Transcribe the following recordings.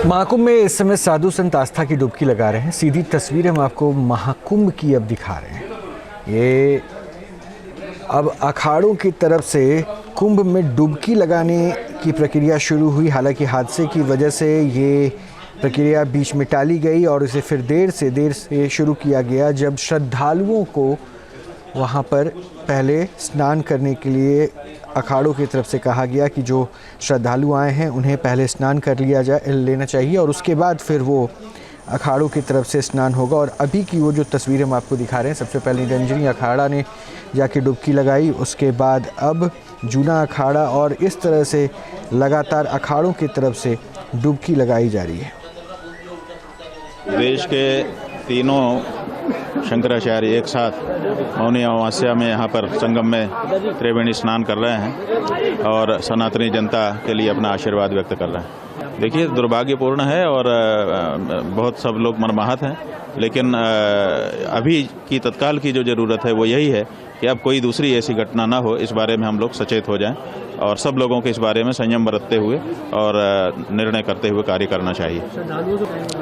महाकुंभ में इस समय साधु संत आस्था की डुबकी लगा रहे हैं। सीधी तस्वीर हम आपको महाकुंभ की अब दिखा रहे हैं। ये अब अखाड़ों की तरफ से कुंभ में डुबकी लगाने की प्रक्रिया शुरू हुई। हालांकि हादसे की वजह से ये प्रक्रिया बीच में टाली गई और इसे फिर देर से शुरू किया गया, जब श्रद्धालुओं को वहाँ पर पहले स्नान करने के लिए अखाड़ों की तरफ से कहा गया कि जो श्रद्धालु आए हैं उन्हें पहले स्नान कर लेना चाहिए और उसके बाद फिर वो अखाड़ों की तरफ से स्नान होगा। और अभी की वो जो तस्वीर हम आपको दिखा रहे हैं, सबसे पहले निरंजनी अखाड़ा ने जाके डुबकी लगाई, उसके बाद अब जूना अखाड़ा, और इस तरह से लगातार अखाड़ों की तरफ से डुबकी लगाई जा रही है। देश के तीनों शंकराचार्य एक साथ मौनी अमावस्या में यहाँ पर संगम में त्रिवेणी स्नान कर रहे हैं और सनातनी जनता के लिए अपना आशीर्वाद व्यक्त कर रहे हैं। देखिए, दुर्भाग्यपूर्ण है और बहुत सब लोग मर्माहत हैं, लेकिन अभी की तत्काल की जो ज़रूरत है वो यही है कि अब कोई दूसरी ऐसी घटना ना हो, इस बारे में हम लोग सचेत हो जाएं और सब लोगों को इस बारे में संयम बरतते हुए और निर्णय करते हुए कार्य करना चाहिए।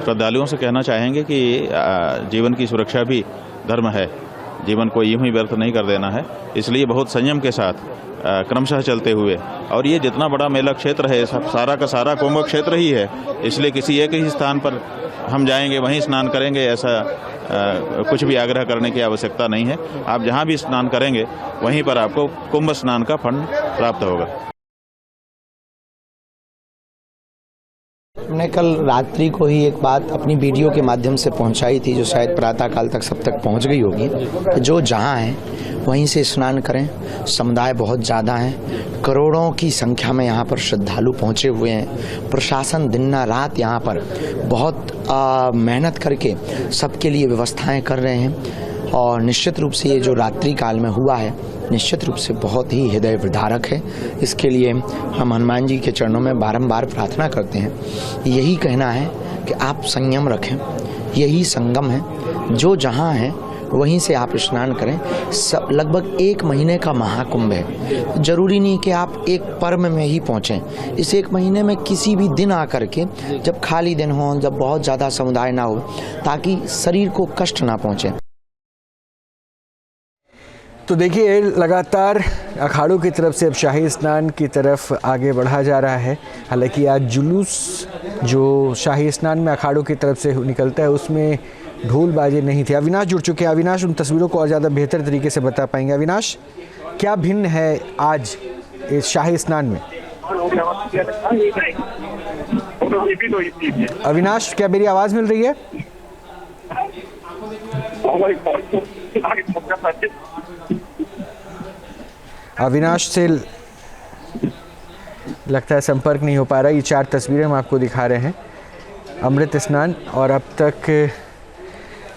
श्रद्धालुओं से कहना चाहेंगे कि जीवन की सुरक्षा भी धर्म है, जीवन को यूं ही व्यर्थ नहीं कर देना है, इसलिए बहुत संयम के साथ क्रमशः चलते हुए, और ये जितना बड़ा मेला क्षेत्र है सारा का सारा कुंभ क्षेत्र ही है, इसलिए किसी एक ही स्थान पर हम जाएंगे वहीं स्नान करेंगे ऐसा कुछ भी आग्रह करने की आवश्यकता नहीं है। आप जहां भी स्नान करेंगे वहीं पर आपको कुंभ स्नान का फल प्राप्त होगा। हमने कल रात्रि को ही एक बात अपनी वीडियो के माध्यम से पहुंचाई थी, जो शायद प्रातःकाल तक सब तक पहुंच गई होगी। जो जहां है वहीं से स्नान करें। समुदाय बहुत ज़्यादा है, करोड़ों की संख्या में यहाँ पर श्रद्धालु पहुँचे हुए हैं। प्रशासन दिन रात यहाँ पर बहुत मेहनत करके सबके लिए व्यवस्थाएं कर रहे हैं और निश्चित रूप से ये जो रात्रि काल में हुआ है निश्चित रूप से बहुत ही हृदय विदारक है। इसके लिए हम हनुमान जी के चरणों में बारंबार प्रार्थना करते हैं। यही कहना है कि आप संयम रखें, यही संगम है, जो जहाँ है वहीं से आप स्नान करें। सब लगभग 1 महीने का महाकुंभ है, जरूरी नहीं कि आप एक पर्व में ही पहुँचें। इस 1 महीने में किसी भी दिन आकर के, जब खाली दिन हो, जब बहुत ज़्यादा समुदाय ना हो, ताकि शरीर को कष्ट ना पहुँचे। तो देखिए, लगातार अखाड़ों की तरफ से अब शाही स्नान की तरफ आगे बढ़ा जा रहा है। हालांकि आज जुलूस जो शाही स्नान में अखाड़ों की तरफ से निकलता है उसमें ढोल बाजे नहीं थे। अविनाश जुड़ चुके हैं। अविनाश उन तस्वीरों को और ज़्यादा बेहतर तरीके से बता पाएंगे। अविनाश, क्या भिन्न है आज इस शाही स्नान में? अविनाश, क्या मेरी आवाज़ मिल रही है? अविनाश से लगता है संपर्क नहीं हो पा रहा। ये 4 तस्वीरें हम आपको दिखा रहे हैं अमृत स्नान, और अब तक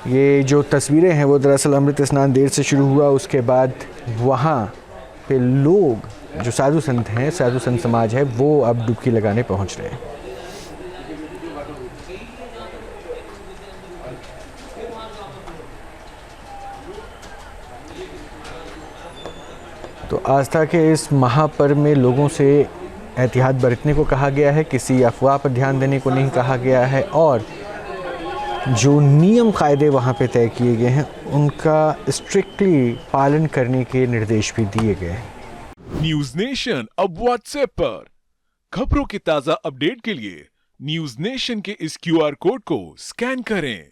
ये जो तस्वीरें हैं वो दरअसल अमृत स्नान देर से शुरू हुआ, उसके बाद वहाँ पे लोग जो साधु संत हैं, साधु संत समाज है, वो अब डुबकी लगाने पहुँच रहे हैं। तो आस्था के इस महापर्व में लोगों से एहतियात बरतने को कहा गया है, किसी अफवाह पर ध्यान देने को नहीं कहा गया है, और जो नियम कायदे वहाँ पे तय किए गए हैं उनका स्ट्रिक्टली पालन करने के निर्देश भी दिए गए हैं। न्यूज नेशन अब व्हाट्सएप पर खबरों की ताजा अपडेट के लिए न्यूज नेशन के इस QR कोड को स्कैन करें।